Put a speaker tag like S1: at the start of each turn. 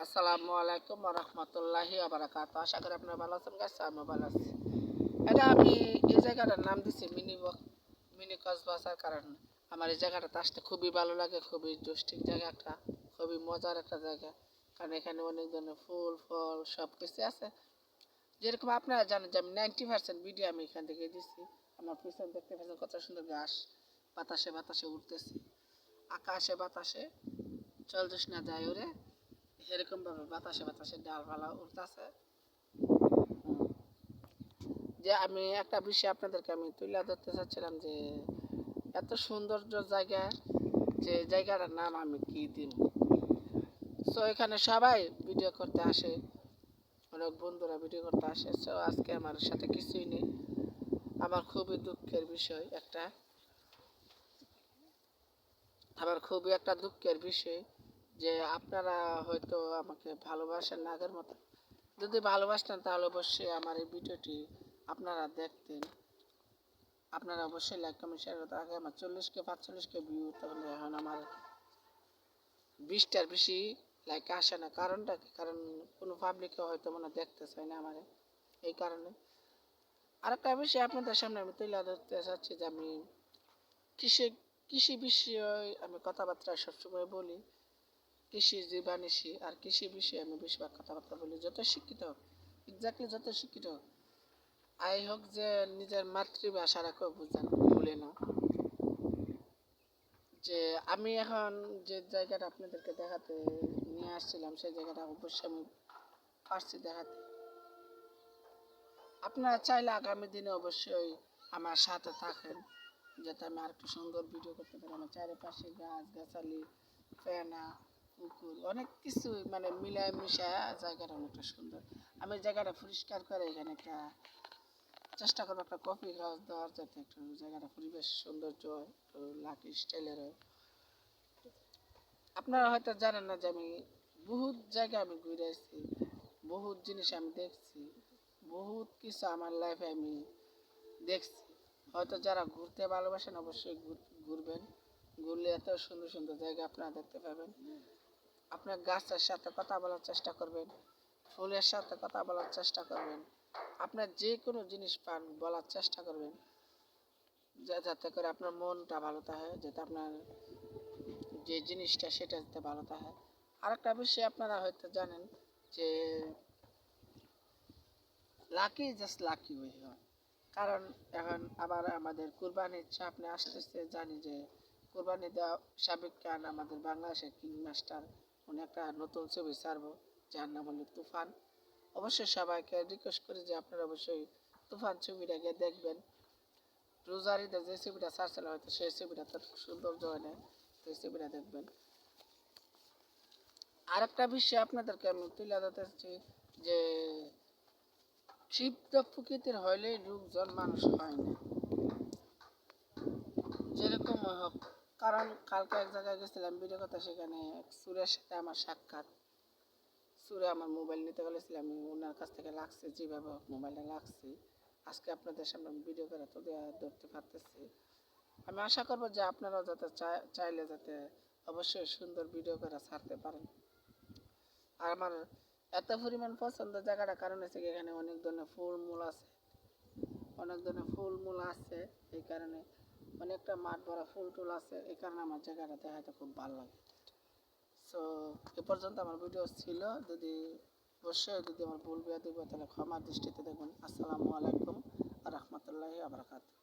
S1: আসসালামু আলাইকুম ওয়া রাহমাতুল্লাহি ওয়া বারাকাতুহু। আশা করি আপনারা ভালো আছেন গাইস, আমিও ভালো আছি। এটা আমি এই জায়গাটার নাম দিছি মিনি কক্সবাজার, কারণ আমার এই জায়গাটাতে আসতে খুবই ভালো লাগে। খুবই ইন্টারেস্টিং জায়গা একটা, খুবই মজার একটা জায়গা। কারণ এখানে অনেক ধরনের ফুল ফল সব কিছু আছে। যেরকম আপনারা জানেন যে আমি 90% ভিডিও আমি এখান থেকে দিছি। আমার পিছনে দেখতে পাচ্ছেন কত সুন্দর ঘাস বাতাসে বাতাসে উঠতেছে, আকাশে বাতাসে চলতেছ না যায় ওরে, এরকম ভাবে বাতাসে বাতাসে ডালপালা উঠতেছে। যে আমি একটা বিষয় আপনাদেরকে আমি তুলে ধরতে চাচ্ছিলাম যে এত সৌন্দর্য জায়গা, যে জায়গাটার নাম আমি কি দিব। সো এখানে সবাই ভিডিও করতে আসে, অনেক বন্ধুরা ভিডিও করতে আসে। সো আজকে আমার সাথে কিছুই নেই। আমার খুবই দুঃখের বিষয় একটা, আমার খুবই একটা দুঃখের বিষয় যে আপনারা হয়তো আমাকে ভালোবাসেন না আগের মতো। যদি ভালোবাসতেন তাহলে অবশ্যই আমার এই ভিডিওটি আপনারা দেখতেন। আপনারা অবশ্যই লাইক কমেন্ট শেয়ার করতে। আগে আমার 40K 45K ভিউ, তাহলে এখন আমার 20টার বেশি লাইক আসে না। কারণটা কি? কারণ কোনো পাবলিকে হয়তো মনে দেখতে চায় না আমার, এই কারণে। আরেকটা বিষয় আপনাদের সামনে আমি তুলে ধরতে চাচ্ছি যে আমি কৃষি কৃষি বিষয়ে আমি কথাবার্তা সবসময় বলি। কৃষি জীবাণিসি আর কৃষি বিষয়ে আমি বেশিরভাগ কথাবার্তা বলি। যত শিক্ষিত হোক, এক্স্যাক্টলি যত শিক্ষিত হোক, হোক যে নিজের মাতৃভাষাটাকে বুঝান, ভুলে না। যে আমি এখন যে জায়গাটা আপনাদেরকে দেখাতে নিয়ে আসছিলাম, সেই জায়গাটা অবশ্যই আমি পারছি দেখাতে। আপনারা চাইলে আগামী দিনে অবশ্যই আমার সাথে থাকেন, যাতে আমি আর একটু সুন্দর ভিডিও করতে পারি। আমার চারিপাশে গাছ গাছালি, ফেনা, পুকুর, অনেক কিছু মানে মিলায় মিশা জায়গাটা অনেকটা সুন্দর। আমি জায়গাটা পরিষ্কার করে এখানে একটা চেষ্টা করবো একটা কফি হাউস দেওয়ার, যাতে একটু জায়গাটা পরিবেশ সৌন্দর্য হয়, একটু লাকি স্টাইলের হয়। আপনারা হয়তো জানেন না যে আমি বহুত জায়গা আমি ঘুরে আসছি, বহুত জিনিস আমি দেখছি, বহুত কিছু আমার লাইফে আমি দেখছি। হয়তো যারা ঘুরতে ভালোবাসেন অবশ্যই ঘুরবেন। ঘুরলে এত সুন্দর সুন্দর জায়গা আপনারা দেখতে পাবেন। আপনার গাছের সাথে কথা বলার চেষ্টা করবেন, ফুলের সাথে কথা বলার চেষ্টা করবেন। আপনার যে কোনো জিনিস পান বলার চেষ্টা করবেন, যাতে করে আপনার মনটা ভালো থাকে, যাতে আপনার যে জিনিসটা সেটা যাতে ভালো থাকে। আরেকটা বিষয় আপনারা হয়তো জানেন যে লাকি জাস্ট লাকি ওই হয়। কারণ এখন আবার আমাদের কুরবানির সামনে আসতেছে, জানি যে কুরবানি দেওয়া সাবিক খান আমাদের বাংলাদেশের কিং মাস্টার, উনি একটা নতুন ছবি ছাড়বো যার নাম হলো তুফান। অবশ্যই সবাইকে রিকোয়েস্ট করি যে আপনারা অবশ্যই তুফান ছবিটা গিয়ে দেখবেন। রোজারিতে যে ছবিটা ছাড়ছিল হয়তো সেই ছবিটা তো সৌন্দর্য হয় না, তো এই ছবিটা দেখবেন। আরেকটা বিষয় আপনাদেরকে আমি তুলে ধরতেছি যে ক্ষিপ্ত প্রকৃতির হইলেই লোকজন মানুষ হয় না, যেরকম হোক। কারণ কালকে এক জায়গায় গেছিলাম ভিডিও কথা, সেখানে সুরের সাথে আমার সাক্ষাৎ। সুরে আমার মোবাইল নিতে বলেছিলাম, আমি ওনার কাছ থেকে লাগছে, যেভাবে হোক মোবাইলটা লাগছি। আজকে আপনাদের সামনে আমি ভিডিও করে তো ধরতে পারতেছি। আমি আশা করবো যে আপনারাও যাতে চাইলে যাতে অবশ্যই সুন্দর ভিডিও করে ছাড়তে পারেন। আর আমার এত পরিমাণ পছন্দ জায়গাটা কারণ হচ্ছে এখানে অনেক ধরনের ফুলমূল আছে, অনেক ধরনের ফুলমূল আছে। এই কারণে অনেকটা মাঠ ভরা ফুল টুল আছে, এই কারণে আমার জায়গাটা দেখাতে খুব ভালো লাগে। সো এ পর্যন্ত আমার ভিডিও ছিল। যদি অবশ্যই যদি আমার ভুল বিয়া দিব তাহলে ক্ষমার দৃষ্টিতে দেখবেন। আসসালামু আলাইকুম ওয়া রাহমাতুল্লাহি ওয়া বারাকাতুহু।